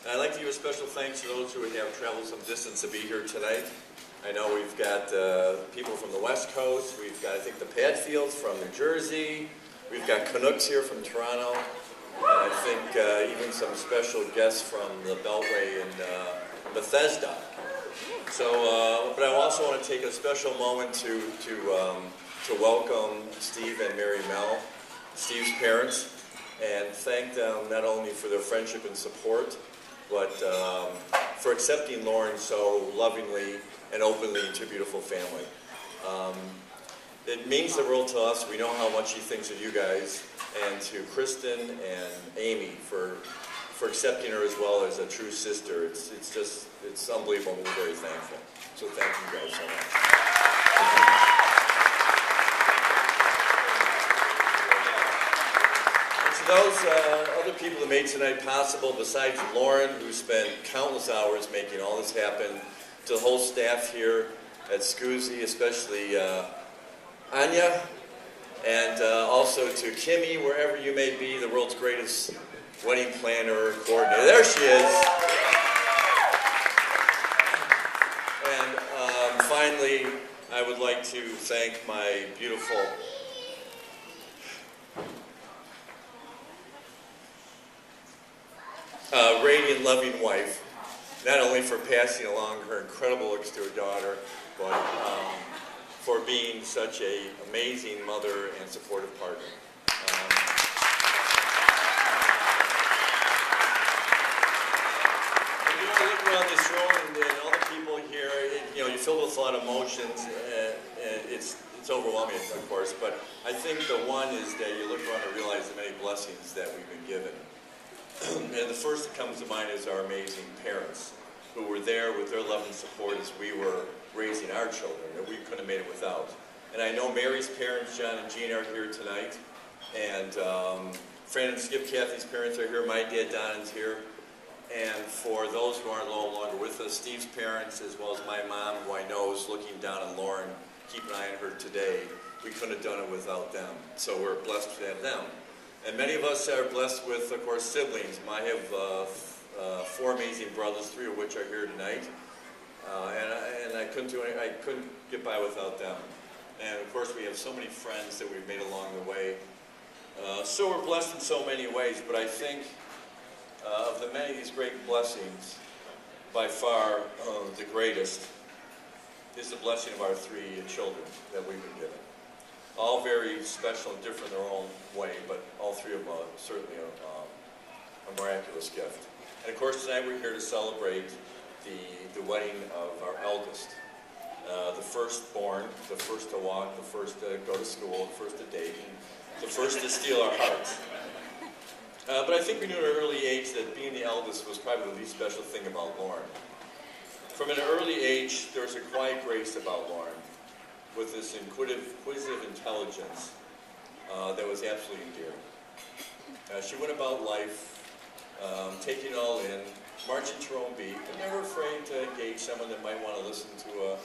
I'd like to give a special thanks to those who have traveled some distance to be here tonight. I know we've got people from the West Coast. We've got, I think, the Padfields from New Jersey. We've got Canucks here from Toronto. And I think even some special guests from the Beltway in Bethesda. So, but I also want to take a special moment to welcome Steve and Mary Meell, Steve's parents, and thank them not only for their friendship and support, but for accepting Lauren so lovingly and openly into a beautiful family. It means the world to us. We know how much she thinks of you guys, and to Kristen and Amy for accepting her as well as a true sister. It's unbelievable, and we're very thankful. So thank you guys so much. Those other people that made tonight possible, besides Lauren, who spent countless hours making all this happen, to the whole staff here at SCUSY, especially Anya, and also to Kimmy, wherever you may be, the world's greatest wedding planner, coordinator. There she is. And finally, I would like to thank my beautiful radiant, loving wife, not only for passing along her incredible looks to her daughter, but for being such an amazing mother and supportive partner. You know, I look around this room and all the people here, you're filled with a lot of emotions, and it's overwhelming, of course, but I think the one is that you look around and realize the many blessings that we've been given. And the first that comes to mind is our amazing parents, who were there with their love and support as we were raising our children, that we couldn't have made it without. And I know Mary's parents, John and Jean, are here tonight, and Fran and Skip, Kathy's parents, are here. My dad, Don, is here. And for those who aren't no longer with us, Steve's parents, as well as my mom, who I know is looking down on Lauren, keep an eye on her today. We couldn't have done it without them. So we're blessed to have them. And many of us are blessed with, of course, siblings. I have 4 amazing brothers, 3 of which are here tonight, and I couldn't get by without them. And of course, we have so many friends that we've made along the way. So we're blessed in so many ways. But I think of the many of these great blessings, by far the greatest is the blessing of our 3 children that we've been given. All very special and different in their own way, but all 3 of them are certainly a miraculous gift. And of course, tonight we're here to celebrate the wedding of our eldest, the firstborn, the first to walk, the first to go to school, the first to date, and the first to steal our hearts. But I think we knew at an early age that being the eldest was probably the least special thing about Lauren. From an early age, there was a quiet grace about Lauren, with this inquisitive intelligence that was absolutely endearing. She went about life taking it all in, marching to her own beat, but never afraid to engage someone that might want to listen to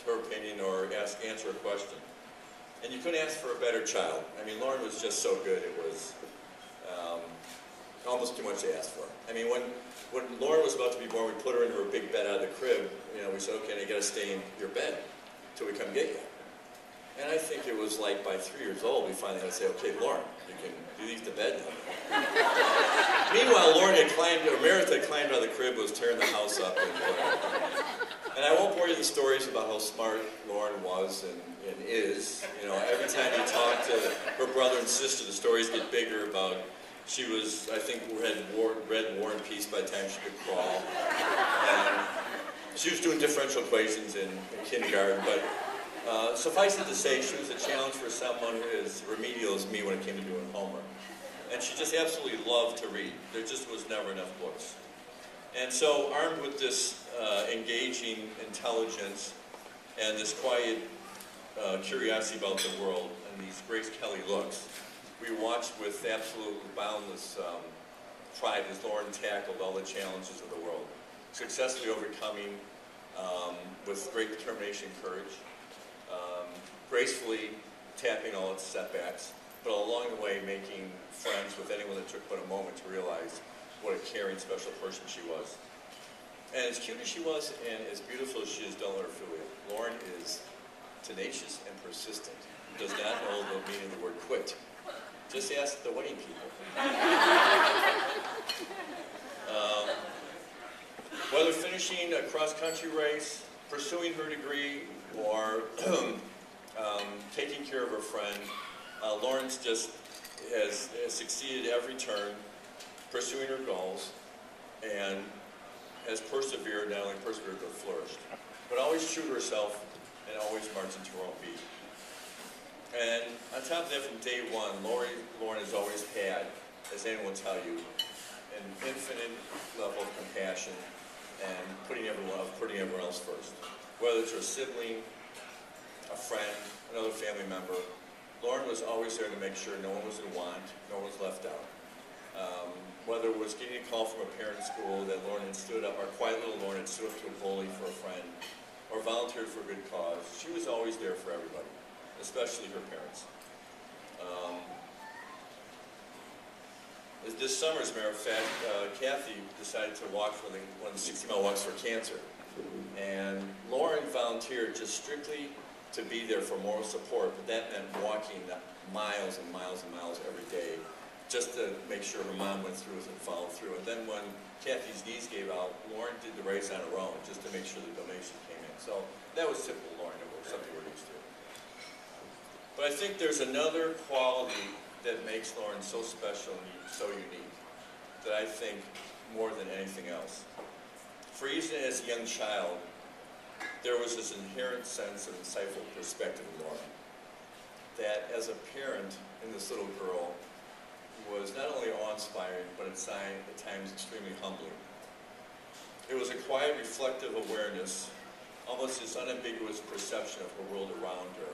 her opinion or answer a question. And you couldn't ask for a better child. I mean, Lauren was just so good, it was almost too much to ask for. I mean, when Lauren was about to be born, we put her into her big bed out of the crib. We said, okay, now you got to stay in your bed till we come get you. And I think it was like by 3 years old, we finally had to say, okay, Lauren, you can do these to bed now. Meanwhile, Meredith had climbed out of the crib, was tearing the house up. And I won't bore you with the stories about how smart Lauren was and is. Every time you talk to her brother and sister, the stories get bigger about she was, I think, read War and Peace by the time she could crawl. And she was doing differential equations in kindergarten, but suffice it to say, she was a challenge for someone as remedial as me when it came to doing homework. And she just absolutely loved to read. There just was never enough books. And so, armed with this engaging intelligence and this quiet curiosity about the world and these Grace Kelly looks, we watched with absolute boundless pride as Lauren tackled all the challenges of the world, successfully overcoming with great determination and courage, gracefully tapping all its setbacks, but along the way making friends with anyone that took but a moment to realize what a caring, special person she was. And as cute as she was and as beautiful as she is, don't let her fool you. Lauren is tenacious and persistent. Does not know the meaning of the word quit. Just ask the wedding people. Whether finishing a cross-country race, pursuing her degree, or taking care of her friend, Lauren's just has succeeded every turn, pursuing her goals, and has persevered, not only persevered, but flourished. But always true to herself, and always marched into her own beat. And on top of that, from day one, Lauren has always had, as anyone will tell you, an infinite level of compassion and putting everyone else first. Whether it's her sibling, a friend, another family member, Lauren was always there to make sure no one was in want, no one was left out. Whether it was getting a call from a parent at school that Lauren had stood up, our quiet little Lauren had stood up to a bully for a friend, or volunteered for a good cause, she was always there for everybody, especially her parents. This summer, as a matter of fact, Kathy decided to walk for one of the 60-mile walks for cancer. And Lauren volunteered just strictly to be there for moral support, but that meant walking miles and miles and miles every day just to make sure her mom went through and followed through. And then when Kathy's knees gave out, Lauren did the race on her own just to make sure the donation came in. So that was typical Lauren, it was something we're used to. But I think there's another quality that makes Lauren so special and so unique that I think more than anything else. For even as a young child, there was this inherent sense of insightful perspective in Lauren that as a parent in this little girl was not only awe-inspiring, but at times extremely humbling. It was a quiet, reflective awareness, almost this unambiguous perception of the world around her,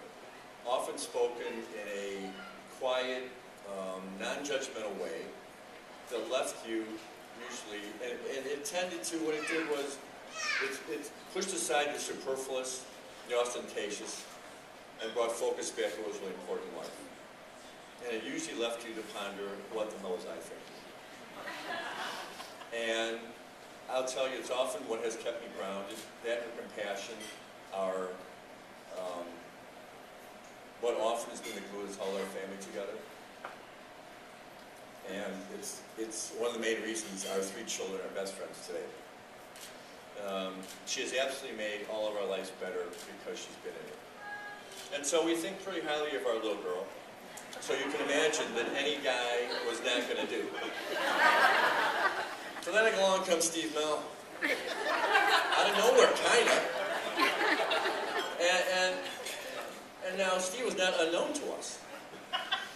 often spoken in a quiet, non-judgmental way that left you usually, and it tended to, what it did was, it pushed aside the superfluous, the ostentatious, and brought focus back to what was really important in life. And it usually left you to ponder, what the hell was I thinking? And I'll tell you, it's often what has kept me grounded, that and compassion are what often has been the glue that's held our family together. And it's one of the main reasons our three children are best friends today. She has absolutely made all of our lives better because she's been in it. And so we think pretty highly of our little girl. So you can imagine that any guy was not going to do. So then along comes Steve Meell. Out of nowhere, kind of. And now Steve was not unknown to us.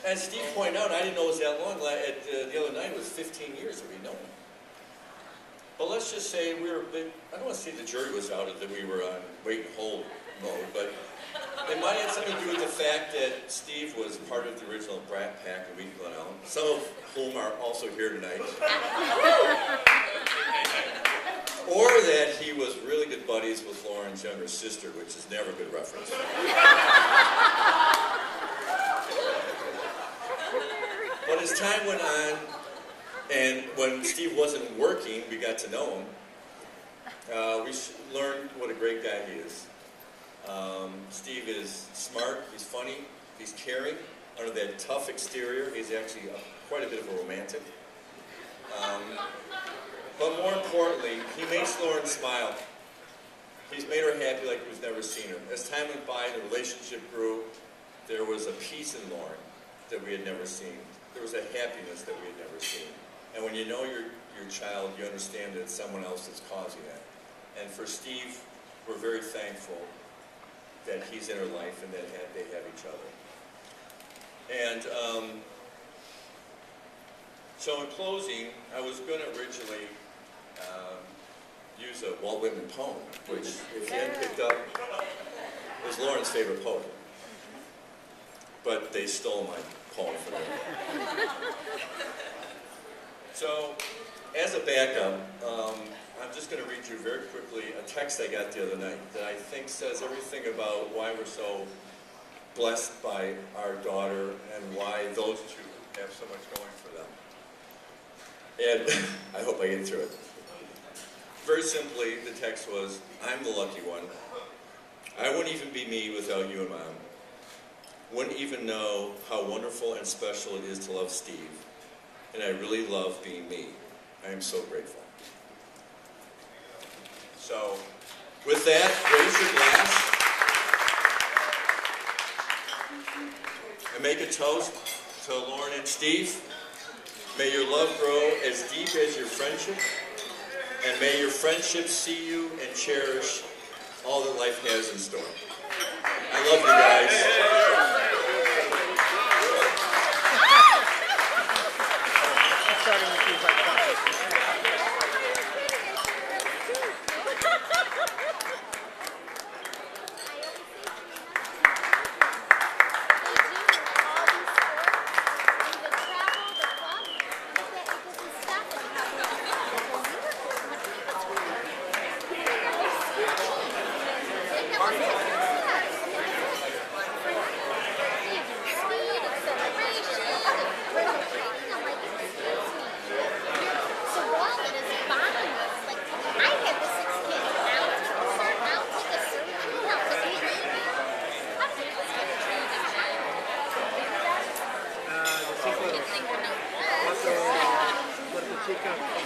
As Steve pointed out, I didn't know it was that long. The other night it was 15 years that we'd known him. But let's just say we were a bit, I don't want to say the jury was out of that we were on wait and hold mode, but it might have something to do with the fact that Steve was part of the original Brat Pack of Wheaton Glen Ellen, some of whom are also here tonight. Or that he was really good buddies with Lauren's younger sister, which is never a good reference. But as time went on, and when Steve wasn't working, we got to know him. We learned what a great guy he is. Steve is smart, he's funny, he's caring. Under that tough exterior, he's actually quite a bit of a romantic. But more importantly, he makes Lauren smile. He's made her happy like we've never seen her. As time went by and the relationship grew, there was a peace in Lauren that we had never seen. There was a happiness that we had never seen. And when you know your child, you understand that it's someone else that's causing that. And for Steve, we're very thankful that he's in her life and that they have each other. And so in closing, I was going to originally use a Walt Whitman poem, which, if you hadn't picked up, was Lauren's favorite poet. But they stole my poem from me. So, as a backup, I'm just going to read you very quickly a text I got the other night that I think says everything about why we're so blessed by our daughter and why those two have so much going for them. And I hope I get through it. Very simply, the text was, I'm the lucky one. I wouldn't even be me without you and Mom. Wouldn't even know how wonderful and special it is to love Steve. And I really love being me. I am so grateful. So, with that, raise your glass and make a toast to Lauren and Steve. May your love grow as deep as your friendship, and may your friendship see you and cherish all that life has in store. I love you guys.